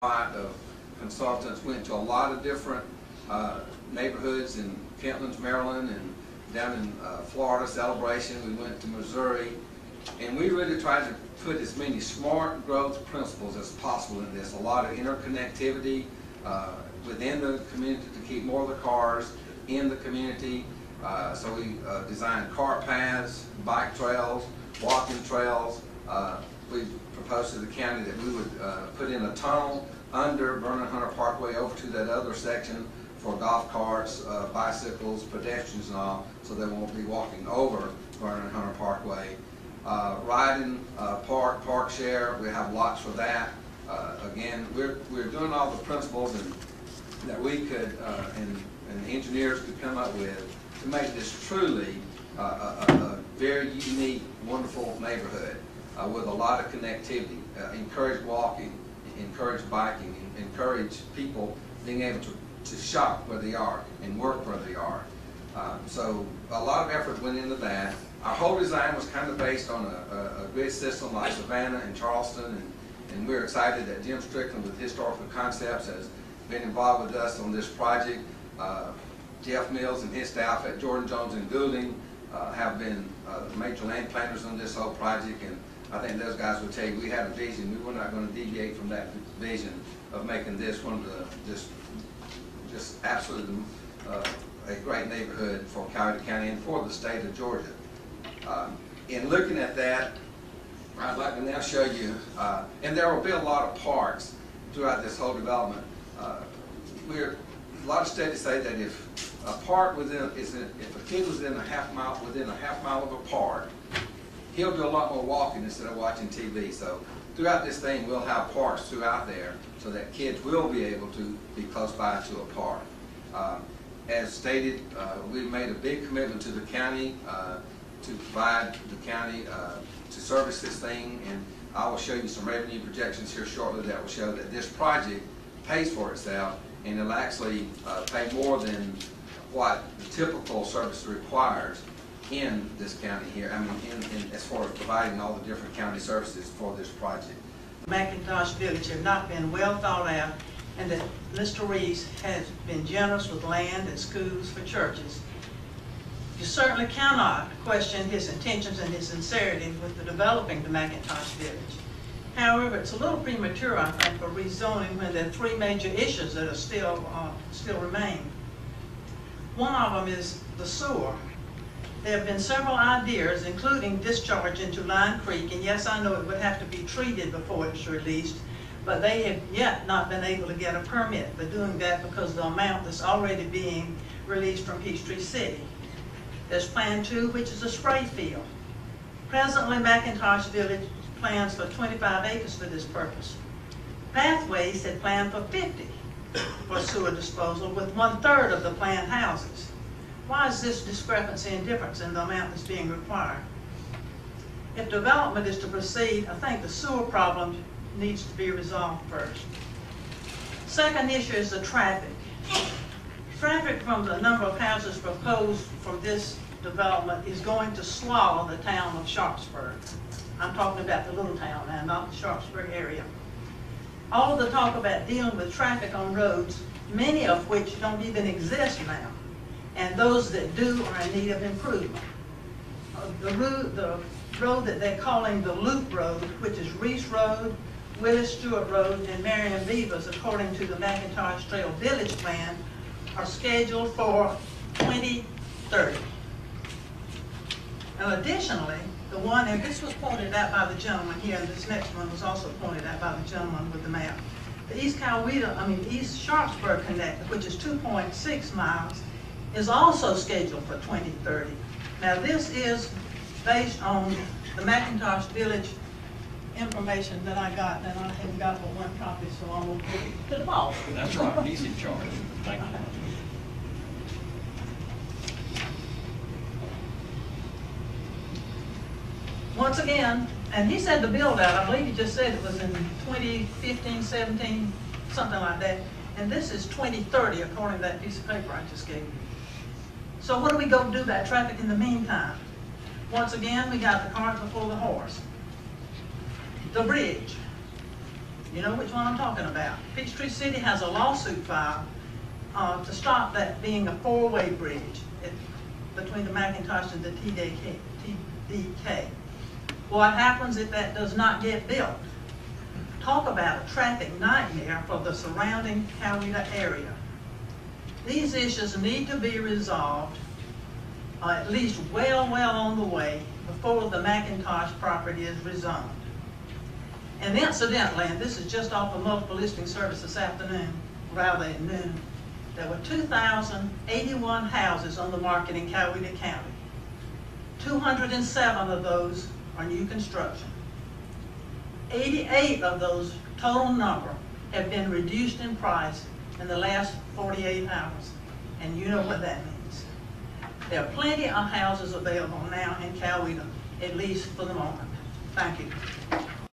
of consultants, went to a lot of different neighborhoods in Kentlands, Maryland, and down in Florida, Celebration. We went to Missouri, and we really tried to put as many smart growth principles as possible in this. A lot of interconnectivity within the community to keep more of the cars in the community. So we designed cart paths, bike trails, walking trails. We proposed to the county that we would put in a tunnel under Vernon Hunter Parkway over to that other section for golf carts, bicycles, pedestrians and all, so they won't be walking over Vernon Hunter Parkway. Riding, park share, we have lots for that. Again, we're doing all the principles that we could and engineers could come up with to make this truly a very unique, wonderful neighborhood with a lot of connectivity. Encourage walking, encourage biking, encourage people being able to shop where they are and work where they are. So a lot of effort went into that. Our whole design was kind of based on a grid system like Savannah and Charleston, and we're excited that Jim Strickland with Historical Concepts has been involved with us on this project. Jeff Mills and his staff at Jordan Jones and Goulding have been major land planners on this whole project, and I think those guys would tell you we had a vision. We were not going to deviate from that vision of making this one of the just absolutely a great neighborhood for Coweta County and for the state of Georgia. In looking at that, I'd like to now show you, and there will be a lot of parks throughout this whole development. A lot of studies say that if a park if a kid was within a half mile of a park, he'll do a lot more walking instead of watching TV. So throughout this thing, we'll have parks throughout there so that kids will be able to be close by to a park. As stated, we've made a big commitment to the county to provide the county to service this thing, and I will show you some revenue projections here shortly that will show that this project pays for itself, and it'll actually pay more than what the typical service requires in this county here. I mean, as far as providing all the different county services for this project. McIntosh Village have not been well thought out, and that Mr. Reese has been generous with land and schools for churches. You certainly cannot question his intentions and his sincerity with the developing the McIntosh Village. However, it's a little premature, I think, for rezoning when there are three major issues that are still remain. One of them is the sewer. There have been several ideas, including discharge into Line Creek, and yes, I know it would have to be treated before it's released, but they have yet not been able to get a permit for doing that because of the amount that's already being released from Peachtree City. There's Plan 2, which is a spray field. Presently, McIntosh Village plans for 25 acres for this purpose. Pathways had planned for 50 for sewer disposal with 1/3 of the planned houses. Why is this discrepancy and difference in the amount that's being required? If development is to proceed, I think the sewer problem needs to be resolved first. Second issue is the traffic. Traffic from the number of houses proposed from this development is going to swallow the town of Sharpsburg. I'm talking about the little town now, not the Sharpsburg area. All of the talk about dealing with traffic on roads, many of which don't even exist now, and those that do are in need of improvement. The road that they're calling the Loop Road, which is Reese Road, Willis Stewart Road, and Marion Beavers, according to the McIntosh Trail Village Plan, are scheduled for 2030. And additionally, the one, and this was pointed out by the gentleman here, and this next one was also pointed out by the gentleman with the map. The East Sharpsburg Connector, which is 2.6 miles, is also scheduled for 2030. Now this is based on the McIntosh Village information that I got, and I haven't got but one copy, so I'm going to give it to the boss. That's right, he's in charge. Thank you. Once again, and he said the build out, I believe he just said it was in 2015, 17, something like that. And this is 2030 according to that piece of paper I just gave you. So what are we going to do about traffic in the meantime? Once again, we got the cart before the horse. The bridge. You know which one I'm talking about. Peachtree City has a lawsuit filed to stop that being a four-way bridge between the McIntosh and the TDK. What happens if that does not get built? Talk about a traffic nightmare for the surrounding Coweta area. These issues need to be resolved, at least well on the way, before the McIntosh property is rezoned. And incidentally, and this is just off the multiple listing service this afternoon, rather at noon, there were 2,081 houses on the market in Coweta County. 207 of those are new construction. 88 of those total number have been reduced in price in the last 48 hours. And you know what that means. There are plenty of houses available now in Coweta, at least for the moment. Thank you.